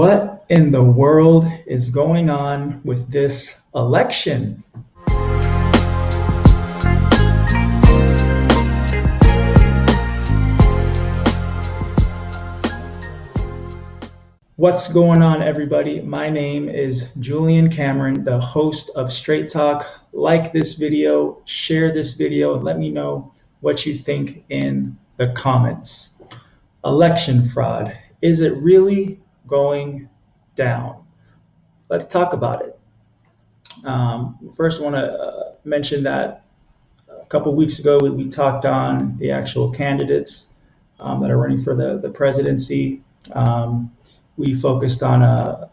What in the world is going on with this election? What's going on, everybody? My name is Julian Cameron, the host of Straight Talk. Like this video, share this video, and let me know what you think in the comments. Election fraud. Is it really going down? Let's talk about it. First, I want to mention that a couple weeks ago we talked on the actual candidates that are running for the presidency. We focused on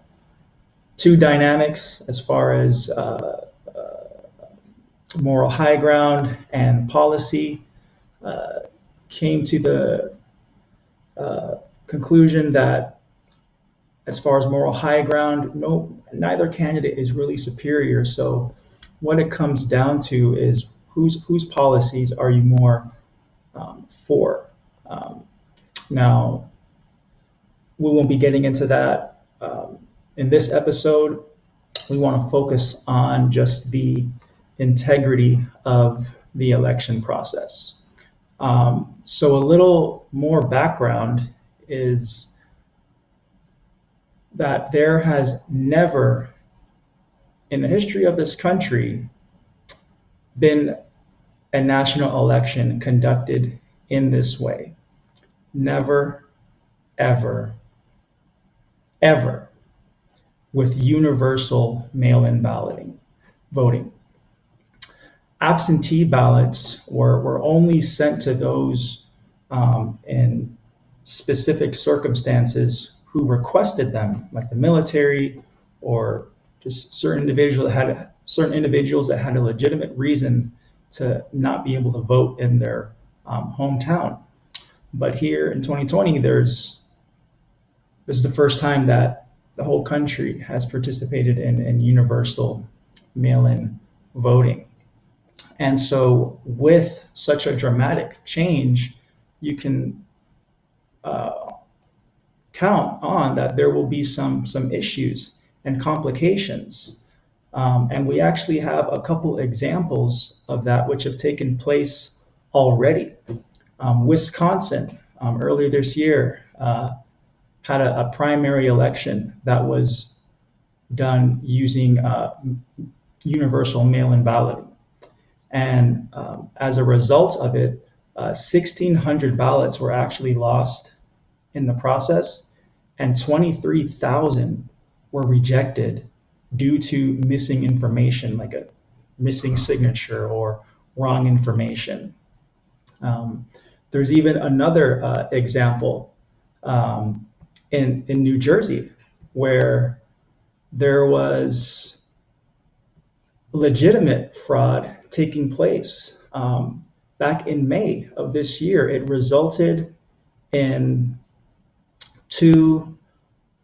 two dynamics as far as moral high ground and policy. Came to the conclusion that as far as moral high ground, neither candidate is really superior. So what it comes down to is whose policies are you more for? Now, we won't be getting into that in this episode. We want to focus on just the integrity of the election process. So a little more background is that there has never in the history of this country been a national election conducted in this way. Never, ever, ever, with universal mail-in voting. Absentee ballots were only sent to those in specific circumstances who requested them, like the military or just certain individuals that had a legitimate reason to not be able to vote in their hometown. But here in 2020, this is the first time that the whole country has participated in universal mail-in voting. And so with such a dramatic change, you can count on that there will be some issues and complications. And we actually have a couple examples of that which have taken place already. Wisconsin, earlier this year, had a primary election that was done using universal mail-in balloting. And as a result of it, 1,600 ballots were actually lost in the process, and 23,000 were rejected due to missing information, like a missing signature or wrong information. There's even another example in New Jersey where there was legitimate fraud taking place. Back in May of this year, it resulted in 2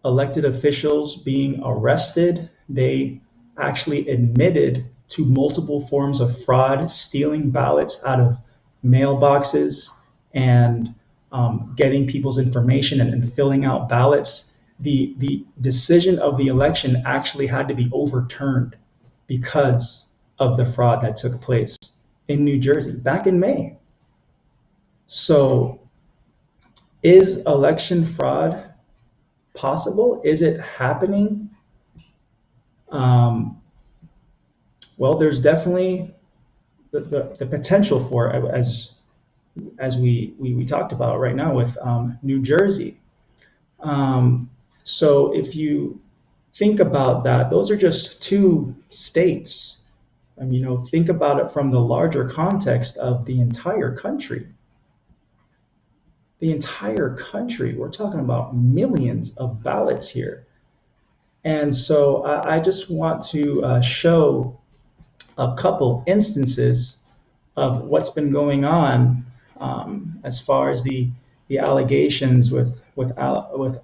elected officials being arrested. They actually admitted to multiple forms of fraud, stealing ballots out of mailboxes and getting people's information and filling out ballots. The decision of the election actually had to be overturned because of the fraud that took place in New Jersey back in May. So is election fraud possible? Is it happening? Well, there's definitely the potential for it, as we talked about right now with New Jersey. So if you think about that, those are just 2 states. And think about it from the larger context of the entire country. The entire country, we're talking about millions of ballots here. And so I just want to show a couple instances of what's been going on as far as the allegations with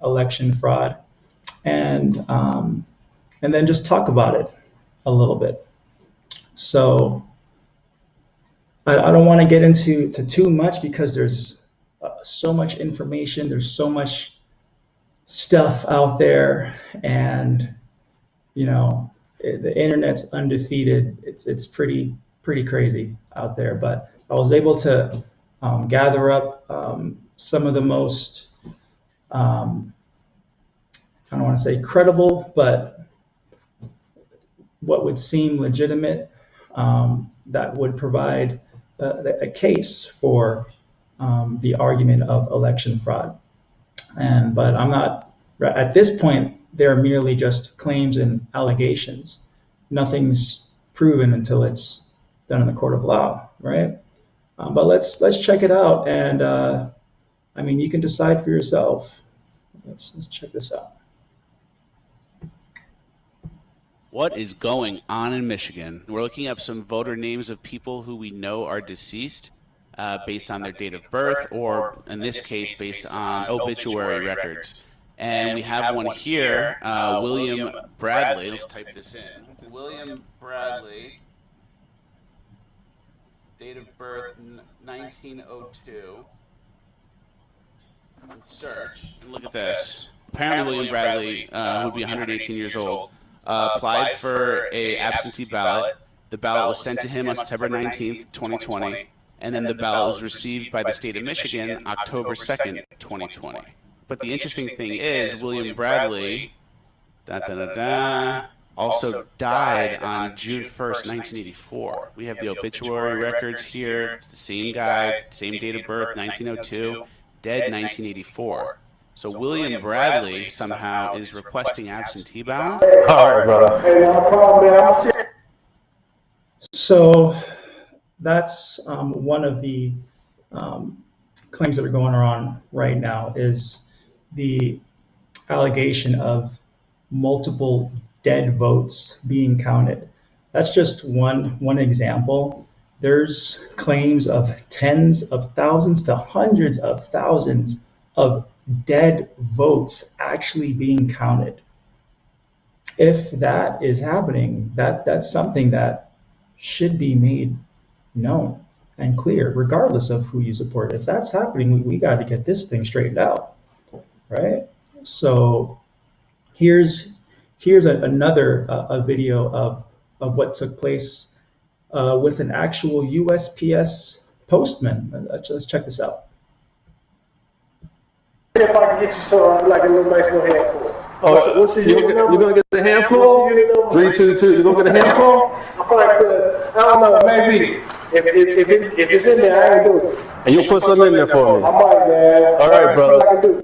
election fraud, and then just talk about it a little bit. So I don't want to get into too much because there's so much information, there's so much stuff out there, and the internet's undefeated. It's pretty crazy out there. But I was able to gather up some of the most I don't want to say credible, but what would seem legitimate, that would provide a case for the argument of election fraud. But I'm not, at this point, they're merely just claims and allegations. Nothing's proven until it's done in the court of law, right? But let's check it out, and I mean, you can decide for yourself. Let's check this out. What is going on in Michigan? We're looking up some voter names of people who we know are deceased based on their date of birth, or in this case, based on obituary records. And we have one here, William Bradley. Let's type this in. William Bradley, date of birth 1902. Search. And look at this. Apparently, William Bradley, who would be 118 years old, applied for a absentee ballot. The ballot was sent to him on September 19th, 2020, and then the ballot was received by the state of Michigan October 2nd, 2020. But the interesting thing is, William Bradley also died on June 1st, 1984. We have the obituary records here. It's the same guy, same date of birth, 1902, dead 1984. So William Bradley somehow is requesting absentee ballots? All right, brother. So that's one of the claims that are going on right now, is the allegation of multiple dead votes being counted. That's just one example. There's claims of tens of thousands to hundreds of thousands of dead votes actually being counted. If that is happening, that's something that should be made known and clear, regardless of who you support. If that's happening, we got to get this thing straightened out, right? So here's another a video of what took place with an actual USPS postman. Let's check this out. If I can get you some, like a little nice little handful. Oh, so you're gonna get the handful? 322. You're gonna get a handful? I probably could. I don't know. Maybe if it's in there, I ain't do it. And you'll put some in there for me. I might, man. All right, brother. I can do.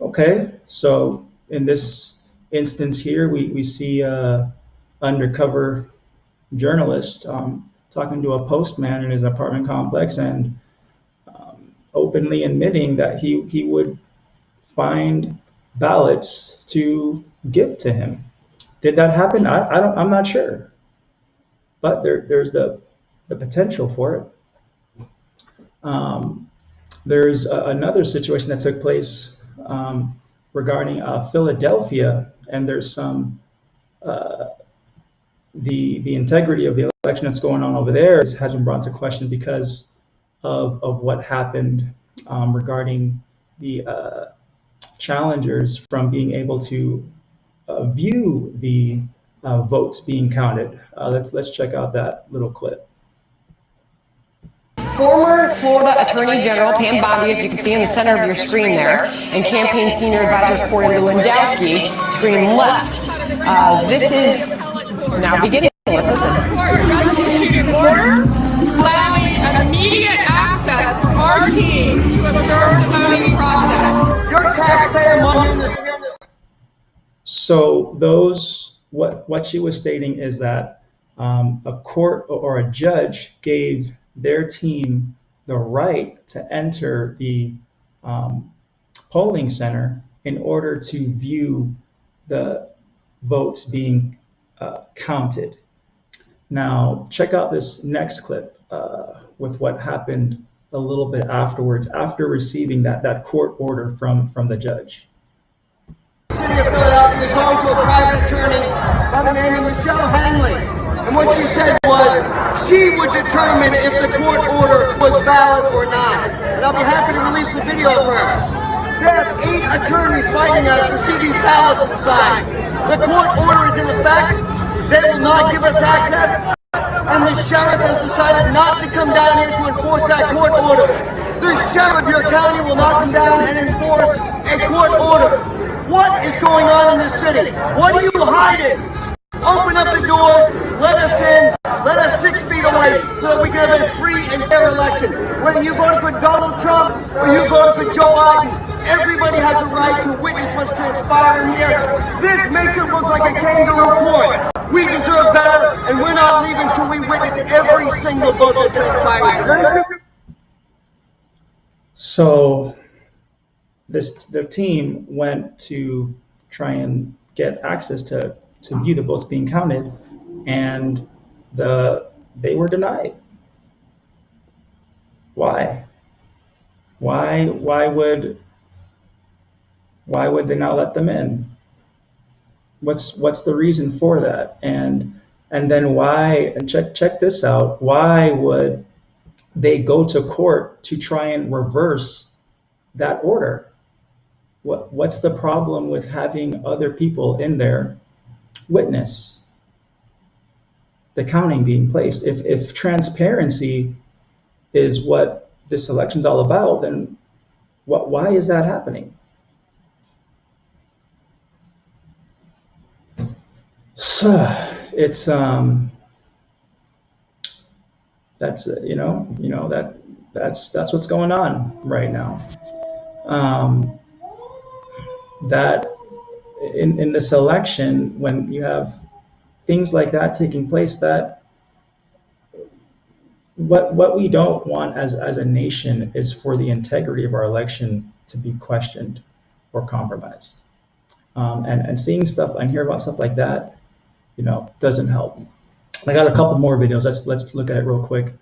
Okay, so in this instance here, we see undercover journalist talking to a postman in his apartment complex, and openly admitting that he would find ballots to give to him. Did that happen? I'm not sure, but there's the potential for it. There's another situation that took place regarding Philadelphia, and there's some the integrity of the election that's going on over there has been brought to question because of what happened regarding the challengers from being able to view the votes being counted. Let's check out that little clip. Former Florida Attorney General Pam Bondi, as you can see in the center of your screen there, and campaign senior advisor Corey Lewandowski, screen left. This is now beginning. Let's listen. Order allowing immediate access for our team to observe the voting process. Your taxpayer money in this. So what she was stating is that a court or a judge gave their team the right to enter the polling center in order to view the votes being counted. Now, check out this next clip with what happened a little bit afterwards, after receiving that court order from the judge. The city of Philadelphia is going to a private attorney by the name of Michelle Hanley. And what she said was she would determine if the court order was valid or not. And I'll be happy to release release the video first. They have 8 attorneys fighting us to see these ballots inside. The court order is in effect. They will not give us access. And the sheriff has decided not to come down here to enforce that court order. The sheriff of your county will not come down and enforce a court order. What is going on in this city? What are you hiding? Open up the doors, let us in, let us 6 feet away so that we can have a free and fair election. Whether you voted for Donald Trump or you voted for Joe Biden, everybody has a right to witness what's transpiring here. This makes it look like a kangaroo court. We deserve better, and we're not leaving till we witness every single vote that transpires. So the team went to try and get access to view the votes being counted, and they were denied. Why? Why would they not let them in? What's the reason for that? And then why? And check this out. Why would they go to court to try and reverse that order? What's the problem with having other people in there witness the counting being placed? If transparency is what this election's all about, then why is that happening? So it's that's that's what's going on right now. That in this election, when you have things like that taking place, that what we don't want as a nation is for the integrity of our election to be questioned or compromised. And seeing stuff and hear about stuff like that, doesn't help. I got a couple more videos. Let's look at it real quick,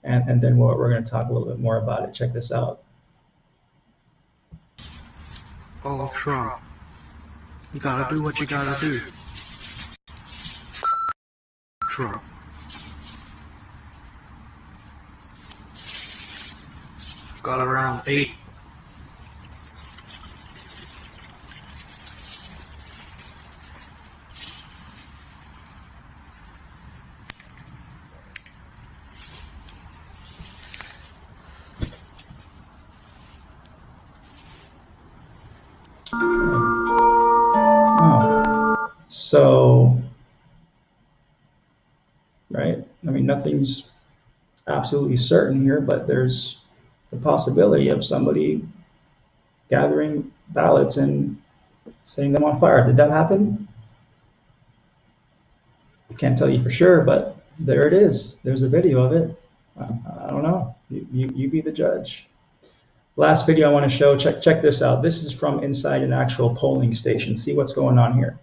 and then we're going to talk a little bit more about it. Check this out. Oh, Trump, you gotta do what you gotta do. Trump. Got around 8. So, right, I mean, nothing's absolutely certain here, but there's the possibility of somebody gathering ballots and setting them on fire. Did that happen? I can't tell you for sure, but there it is. There's a video of it. I don't know. You be the judge. Last video I want to show, check this out. This is from inside an actual polling station. See what's going on here.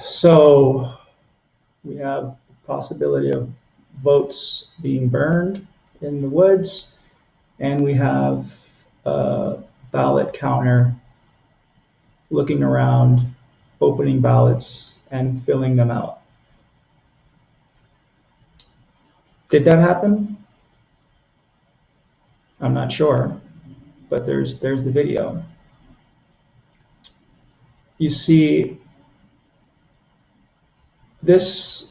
So we have the possibility of votes being burned in the woods, and we have a ballot counter looking around, opening ballots and filling them out. Did that happen? I'm not sure, but there's the video. You see, there's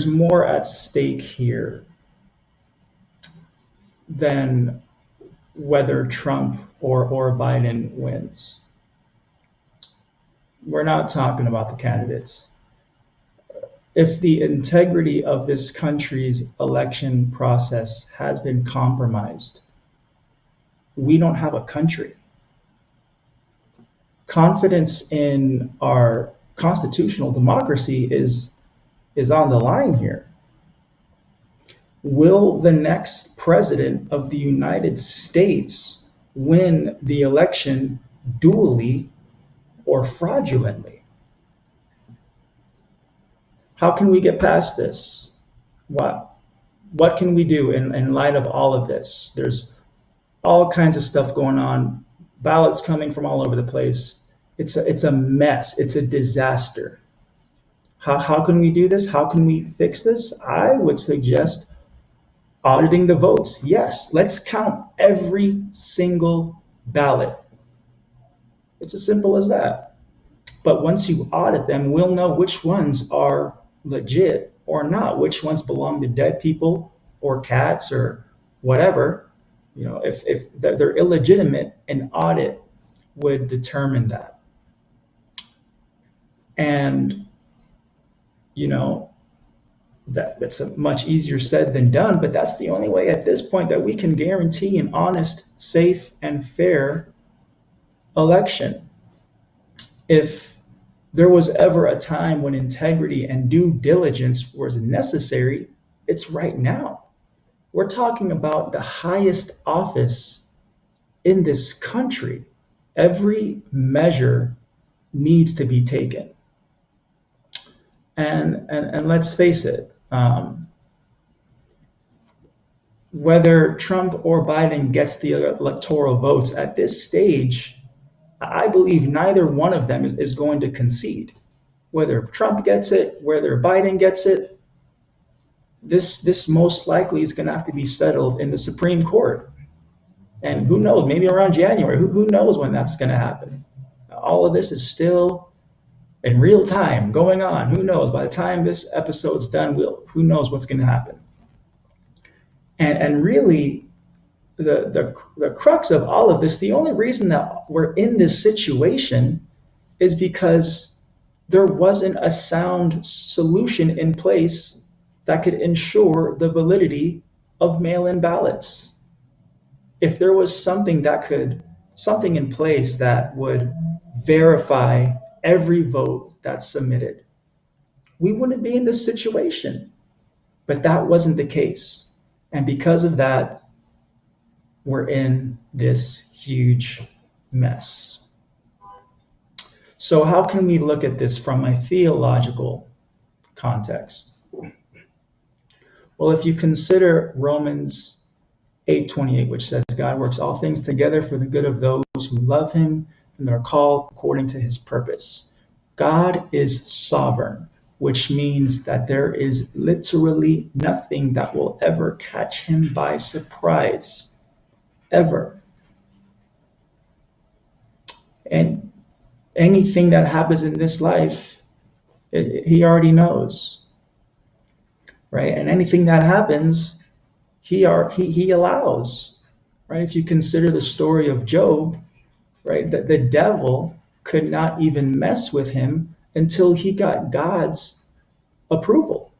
more at stake here than whether Trump or Biden wins. We're not talking about the candidates. If the integrity of this country's election process has been compromised, we don't have a country. Confidence in our constitutional democracy is on the line here. Will the next president of the United States win the election duly or fraudulently? How can we get past this? What can we do in light of all of this? There's all kinds of stuff going on, ballots coming from all over the place. It's a mess. It's a disaster. How can we do this? How can we fix this? I would suggest auditing the votes. Yes, let's count every single ballot. It's as simple as that. But once you audit them, we'll know which ones are legit or not, which ones belong to dead people or cats or whatever. If they're illegitimate, an audit would determine that. And that's a much easier said than done, but that's the only way at this point that we can guarantee an honest, safe, and fair election. If there was ever a time when integrity and due diligence was necessary, it's right now. We're talking about the highest office in this country. Every measure needs to be taken. And let's face it, whether Trump or Biden gets the electoral votes at this stage, I believe neither one of them is going to concede. Whether Trump gets it, whether Biden gets it, this most likely is going to have to be settled in the Supreme Court. And who knows, maybe around January, who knows when that's going to happen. All of this is still in real time going on. Who knows? By the time this episode's done, who knows what's going to happen. And really, the crux of all of this, the only reason that we're in this situation is because there wasn't a sound solution in place that could ensure the validity of mail-in ballots. If there was something in place that would verify every vote that's submitted, we wouldn't be in this situation. But that wasn't the case. And because of that, we're in this huge mess. So how can we look at this from a theological context? Well, if you consider Romans 8:28, which says God works all things together for the good of those who love him and are called according to his purpose. God is sovereign, which means that there is literally nothing that will ever catch him by surprise, ever. And anything that happens in this life, he already knows, right? And anything that happens, he allows, right? If you consider the story of Job, right, that the devil could not even mess with him until he got God's approval.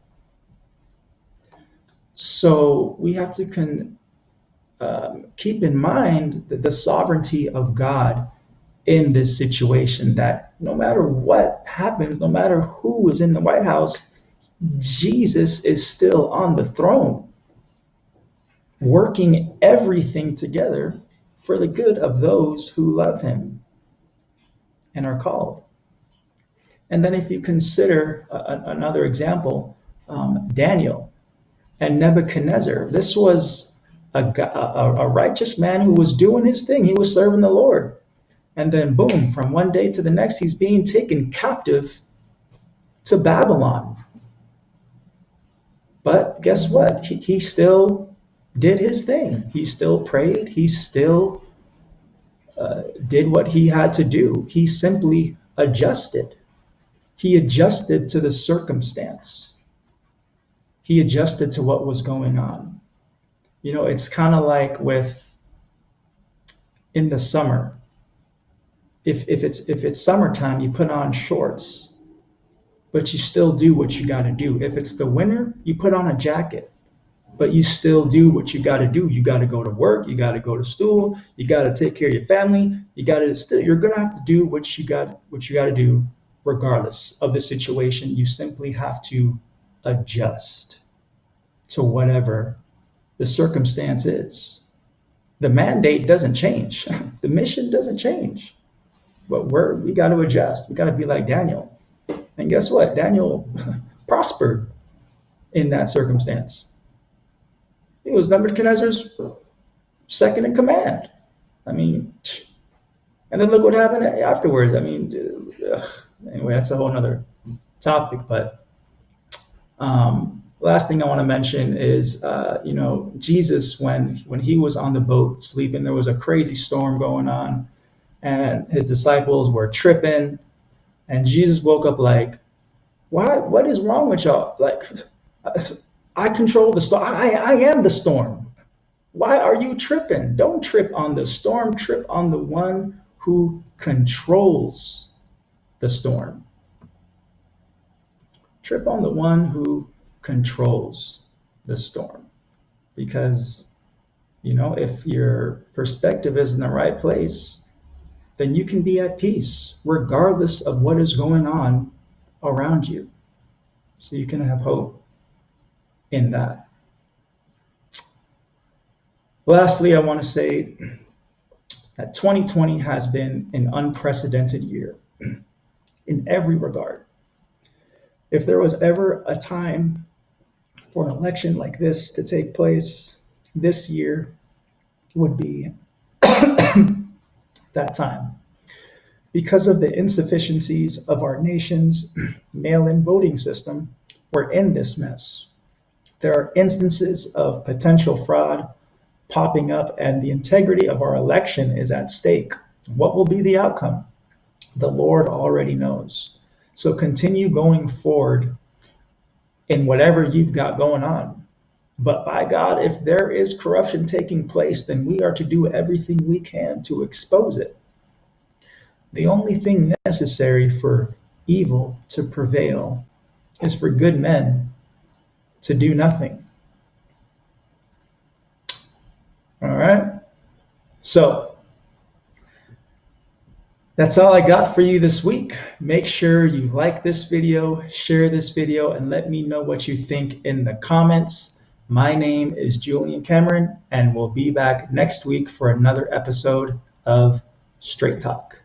So we have to keep in mind that the sovereignty of God in this situation, that no matter what happens, no matter who is in the White House, Jesus is still on the throne, working everything together for the good of those who love him and are called. And then if you consider another example, Daniel and Nebuchadnezzar, this was a righteous man who was doing his thing. He was serving the Lord. And then boom, from one day to the next, he's being taken captive to Babylon. But guess what? He still did his thing. He still prayed. He still did what he had to do. He simply adjusted. He adjusted to the circumstance. He adjusted to what was going on. It's kind of like in the summer. If it's summertime, you put on shorts, but you still do what you got to do. If it's the winter, you put on a jacket, but you still do what you got to do. You got to go to work. You got to go to school. You got to take care of your family. You're gonna have to do what you got to do, regardless of the situation. You simply have to adjust to whatever the circumstance is. The mandate doesn't change. The mission doesn't change. But we got to adjust. We got to be like Daniel. And guess what? Daniel prospered in that circumstance. He was Nebuchadnezzar's second in command. I mean, and then look what happened afterwards. I mean, anyway, that's a whole nother topic. But last thing I want to mention is, Jesus, when he was on the boat sleeping, there was a crazy storm going on, and his disciples were tripping, and Jesus woke up like, what is wrong with y'all? Like, I control the storm. I am the storm. Why are you tripping? Don't trip on the storm. Trip on the one who controls the storm. Trip on the one who controls the storm. Because, if your perspective is in the right place, then you can be at peace regardless of what is going on around you. So you can have hope in that. Lastly, I want to say that 2020 has been an unprecedented year in every regard. If there was ever a time for an election like this to take place, this year would be that time. Because of the insufficiencies of our nation's mail-in voting system, we're in this mess. There are instances of potential fraud popping up, and the integrity of our election is at stake. What will be the outcome? The Lord already knows. So continue going forward in whatever you've got going on. But by God, if there is corruption taking place, then we are to do everything we can to expose it. The only thing necessary for evil to prevail is for good men to do nothing. All right. So that's all I got for you this week. Make sure you like this video, share this video, and let me know what you think in the comments. My name is Julian Cameron, and we'll be back next week for another episode of Straight Talk.